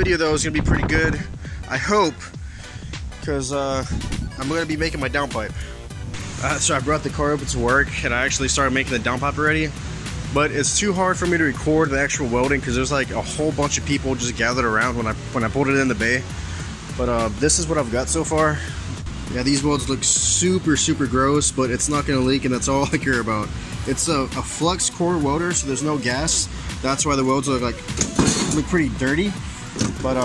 video though is gonna be pretty good, I hope, because I'm gonna be making my downpipe. So I brought the car over to work and I actually started making the downpipe already, but it's too hard for me to record the actual welding because there's like a whole bunch of people just gathered around when I pulled it in the bay. But this is what I've got so far. Yeah, these welds look super gross, but it's not gonna leak, and that's all I care about. It's a flux core welder, so there's no gas. That's why the welds look pretty dirty. But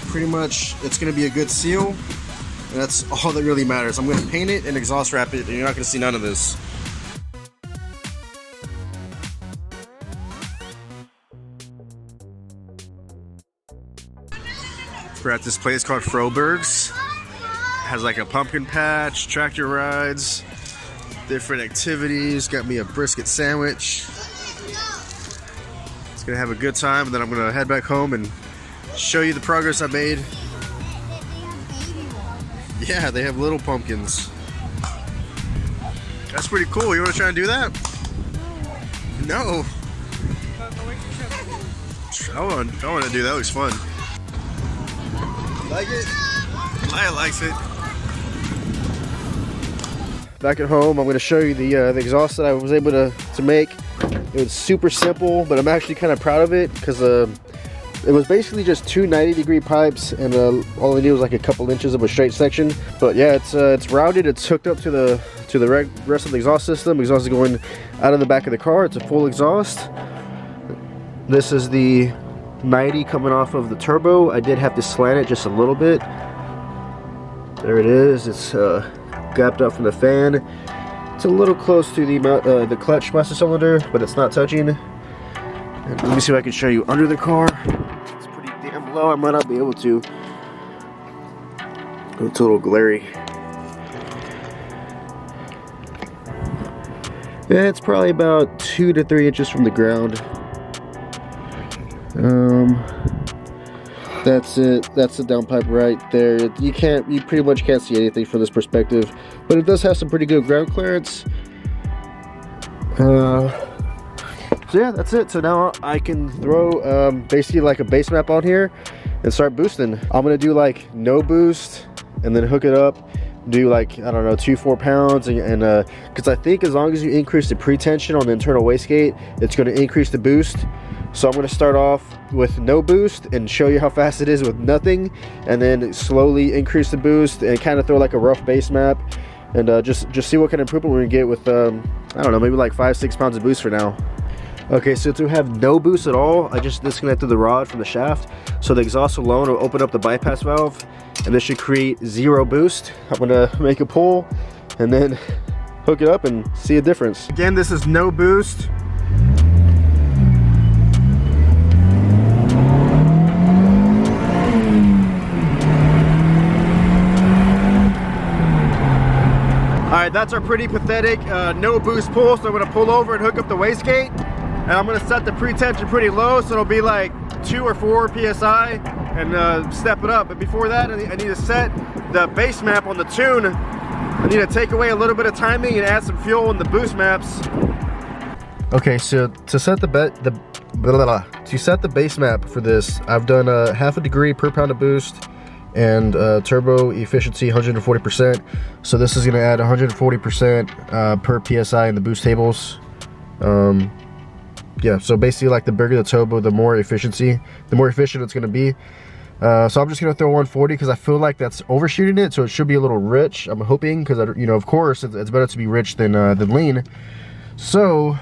pretty much it's gonna be a good seal. And that's all that really matters. I'm going to paint it and exhaust wrap it, and you're not going to see none of this. We're at this place called Froberg's. Has like a pumpkin patch, tractor rides, different activities. Got me a brisket sandwich. It's going to have a good time, and then I'm going to head back home and show you the progress I made. Yeah, they have little pumpkins. That's pretty cool. You want to try and do that? No. I want to do that. It looks fun. Like it? Maya likes it. Back at home, I'm going to show you the exhaust that I was able to make. It was super simple, but I'm actually kind of proud of it because it was basically just two 90-degree pipes, and all I needed was like a couple inches of a straight section. But yeah, it's routed. It's hooked up to the rest of the exhaust system. Exhaust is going out of the back of the car. It's a full exhaust. This is the 90 coming off of the turbo. I did have to slant it just a little bit. There it is. It's gapped up from the fan. It's a little close to the clutch master cylinder, but it's not touching. And let me see if I can show you under the car. It's pretty damn low. I might not be able to. It's a little glary. Yeah, it's probably about 2 to 3 inches from the ground. That's it. That's the downpipe right there. You pretty much can't see anything from this perspective, but it does have some pretty good ground clearance. So yeah, that's it. So now I can throw basically like a base map on here and start boosting. I'm gonna do like no boost and then hook it up, do like, I don't know, 2-4 pounds, and because I think as long as you increase the pre-tension on the internal wastegate, it's going to increase the boost. So I'm going to start off with no boost and show you how fast it is with nothing, and then slowly increase the boost and kind of throw like a rough base map, and just see what kind of improvement we're going to get with I don't know, maybe like 5-6 pounds of boost for now. Okay, so to have no boost at all, I just disconnected the rod from the shaft, so the exhaust alone will open up the bypass valve, and this should create 0 boost. I'm gonna make a pull and then hook it up and see a difference. Again, this is no boost. Alright, that's our pretty pathetic no boost pull, so I'm gonna pull over and hook up the wastegate. And I'm gonna set the pre-tension pretty low, so it'll be like 2 or 4 PSI, and step it up. But before that, I need to set the base map on the tune. I need to take away a little bit of timing and add some fuel in the boost maps. Okay, so to set the base map for this, I've done 1/2 degree per pound of boost and turbo efficiency 140%. So this is gonna add 140% per PSI in the boost tables. Yeah, so basically like the bigger the turbo, the more efficient it's gonna be. So I'm just gonna throw 140 because I feel like that's overshooting it, so it should be a little rich. I'm hoping, because of course it's better to be rich than lean. So,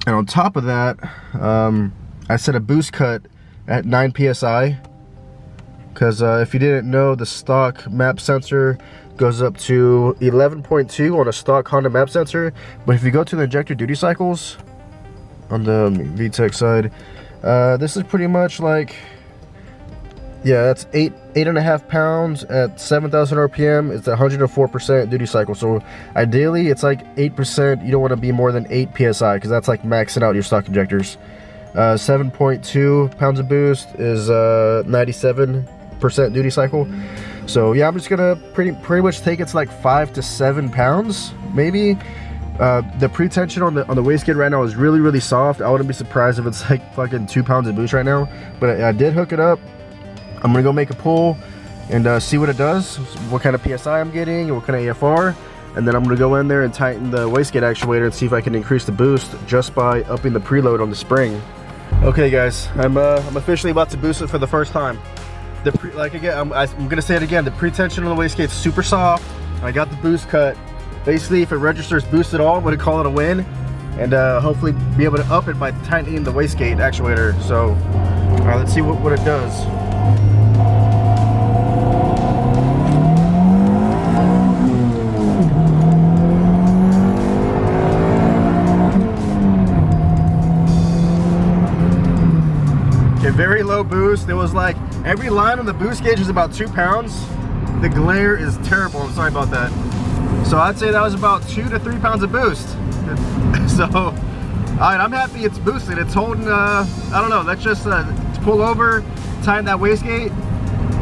and on top of that, I set a boost cut at 9 PSI. Because if you didn't know, the stock map sensor goes up to 11.2 on a stock Honda map sensor. But if you go to the injector duty cycles on the VTEC side, this is pretty much like, yeah, that's 8.5 pounds at 7,000 RPM. It's 104% duty cycle. So ideally, it's like 8%. You don't want to be more than 8 PSI because that's like maxing out your stock injectors. 7.2 pounds of boost is 97% duty cycle. So yeah, I'm just gonna pretty much take it to like 5 to 7 pounds maybe, The pre-tension on the wastegate right now is really soft. I wouldn't be surprised if it's like fucking 2 pounds of boost right now, but I did hook it up. I'm gonna go make a pull and see what it does, what kind of PSI I'm getting, and what kind of AFR, and then I'm gonna go in there and tighten the wastegate actuator and see if I can increase the boost just by upping the preload on the spring. Okay guys, I'm officially about to boost it for the first time. Like again, I'm gonna say it again, the pre-tension on the wastegate's super soft. I got the boost cut. Basically, if it registers boost at all, I'm gonna call it a win, and hopefully be able to up it by tightening the wastegate actuator. So, let's see what it does. Okay, very low boost. It was like every line on the boost gauge is about 2 pounds. The glare is terrible. I'm sorry about that. So I'd say that was about 2 to 3 pounds of boost. So, all right, I'm happy it's boosted. It's holding, I don't know, let's just pull over, tighten that wastegate.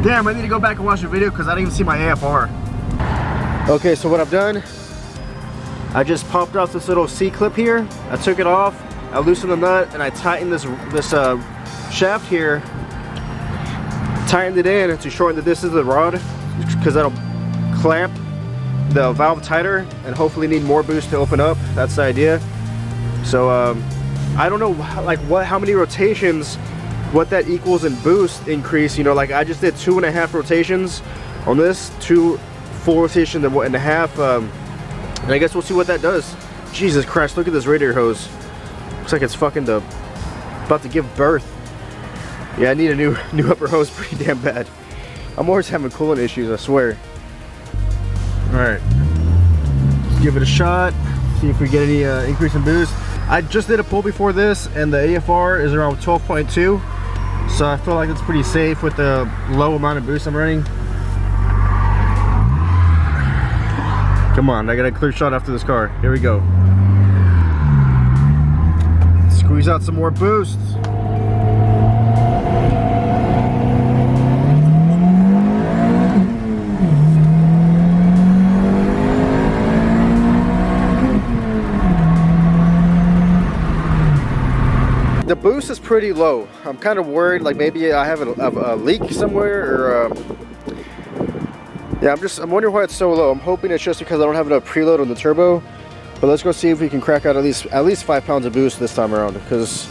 Damn, I need to go back and watch the video because I didn't even see my AFR. Okay, so what I've done, I just popped off this little C-clip here. I took it off, I loosened the nut, and I tightened this shaft here. Tightened it in to shorten the distance of the rod because that'll clamp the valve tighter and hopefully need more boost to open up. That's the idea. So I don't know like how many rotations, what that equals in boost increase. You know, like I just did 2.5 rotations on this, 2 full rotations and 1.5. And I guess we'll see what that does. Jesus Christ, look at this radiator hose. Looks like it's fucking about to give birth. Yeah, I need a new upper hose pretty damn bad. I'm always having coolant issues, I swear. Alright, let's give it a shot, see if we get any increase in boost. I just did a pull before this and the AFR is around 12.2, so I feel like it's pretty safe with the low amount of boost I'm running. Come on, I got a clear shot after this car. Here we go. Squeeze out some more boost. The boost is pretty low. I'm kind of worried, like maybe I have a leak somewhere, or yeah, I'm wondering why it's so low. I'm hoping it's just because I don't have enough preload on the turbo. But let's go see if we can crack out at least 5 pounds of boost this time around, because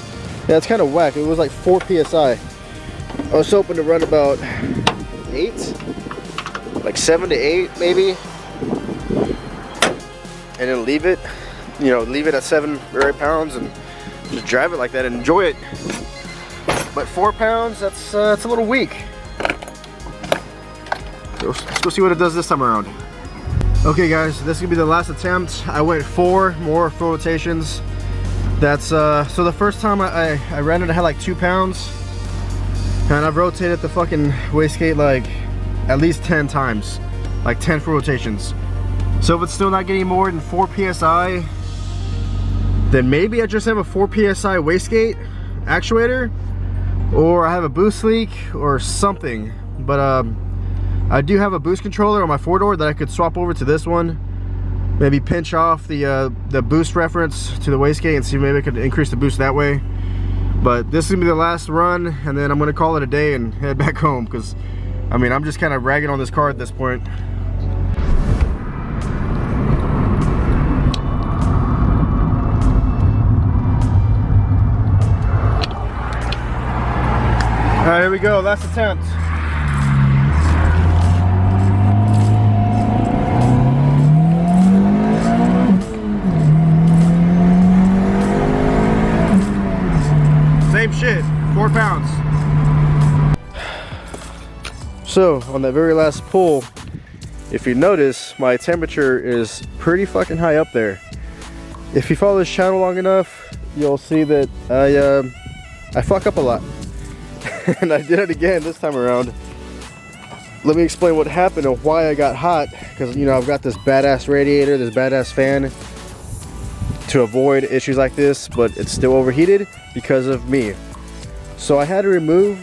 yeah, it's kind of whack. It was like 4 psi. I was hoping to run about 8, like 7 to 8 maybe, and then leave it, you know, leave it at 7 or 8 pounds and just drive it like that and enjoy it. But 4 pounds, that's a little weak. So let's go see what it does this time around. Okay guys, this is gonna be the last attempt. I went 4 more full rotations. That's so the first time I ran it, I had like 2 pounds, and I've rotated the fucking wastegate like at least 10 times, like 10 full rotations. So if it's still not getting more than 4 psi, then maybe I just have a 4 psi wastegate actuator, or I have a boost leak or something. But I do have a boost controller on my 4-door that I could swap over to this one. Maybe pinch off the boost reference to the wastegate and see if maybe I could increase the boost that way. But this is gonna be the last run, and then I'm gonna call it a day and head back home, because I mean, I'm just kind of ragging on this car at this point. All right, here we go, last attempt. Same shit, 4 pounds. So on that very last pull, if you notice, my temperature is pretty fucking high up there. If you follow this channel long enough, you'll see that I fuck up a lot. And I did it again this time around. Let me explain what happened and why I got hot. Because, you know, I've got this badass radiator, this badass fan to avoid issues like this, but it's still overheated because of me. So I had to remove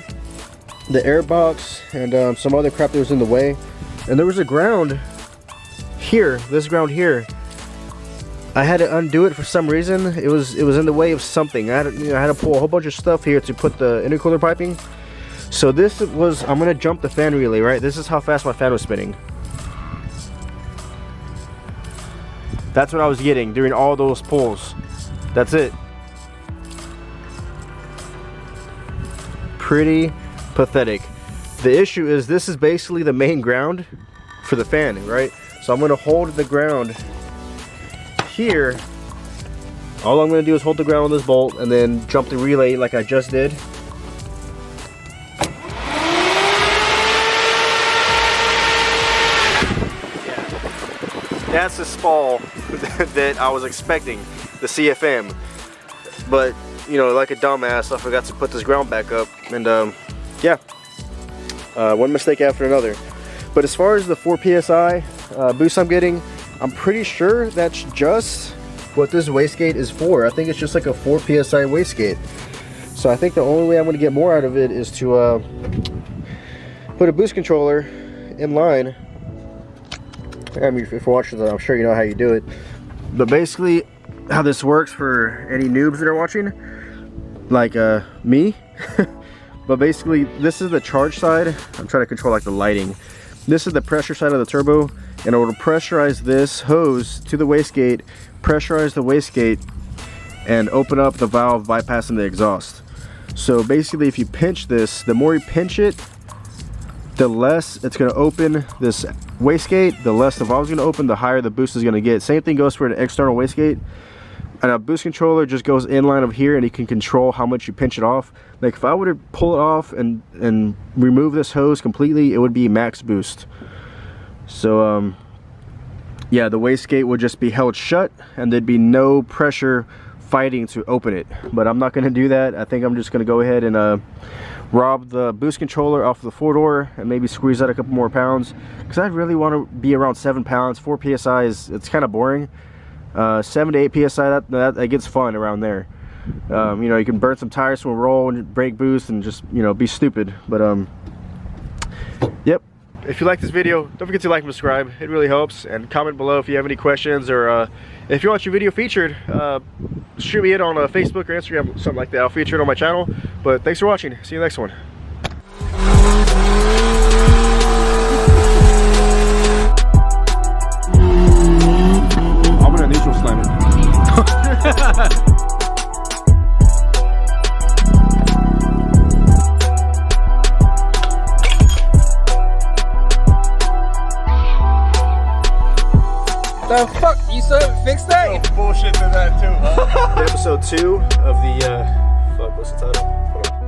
the air box and some other crap that was in the way. And there was a ground here, this ground here. I had to undo it for some reason. It was in the way of something. I had to pull a whole bunch of stuff here to put the intercooler piping. So this was, I'm gonna jump the fan relay, right? This is how fast my fan was spinning. That's what I was getting during all those pulls. That's it. Pretty pathetic. The issue is this is basically the main ground for the fan, right? So I'm gonna hold the ground here. All I'm gonna do is hold the ground on this bolt and then jump the relay like I just did. That's the spall that I was expecting, the CFM. But, you know, like a dumbass, I forgot to put this ground back up. And, yeah. One mistake after another. But as far as the 4 PSI boost I'm getting, I'm pretty sure that's just what this wastegate is for. I think it's just like a 4 PSI wastegate. So I think the only way I'm going to get more out of it is to put a boost controller in line. I mean, if you're watching that, I'm sure you know how you do it. But basically, how this works for any noobs that are watching, like me. But basically, this is the charge side. I'm trying to control like the lighting. This is the pressure side of the turbo, and it will pressurize this hose to the wastegate, pressurize the wastegate, and open up the valve bypassing the exhaust. So basically, if you pinch this, the more you pinch it, the less it's going to open this wastegate, the less the valve is going to open, the higher the boost is going to get. Same thing goes for an external wastegate. And a boost controller just goes in line of here, and you can control how much you pinch it off. Like if I were to pull it off and remove this hose completely, it would be max boost. So yeah, the wastegate would just be held shut, and there'd be no pressure fighting to open it. But I'm not going to do that. I think I'm just going to go ahead and rob the boost controller off the 4-door and maybe squeeze out a couple more pounds, because I really want to be around 7 pounds. 4 PSI it's kind of boring. 7 to 8 PSI, that gets fun around there. You know, you can burn some tires from a roll and brake boost and just, you know, be stupid. But yep. If you like this video, don't forget to like and subscribe. It really helps. And comment below if you have any questions, or if you want your video featured, shoot me it on Facebook or Instagram, something like that. I'll feature it on my channel. But thanks for watching. See you next one. I'm gonna neutral slam it. The fuck? You still haven't fixed that? Oh, bullshit to that too, huh? Episode 2 of the, fuck, what's the title? Hold on.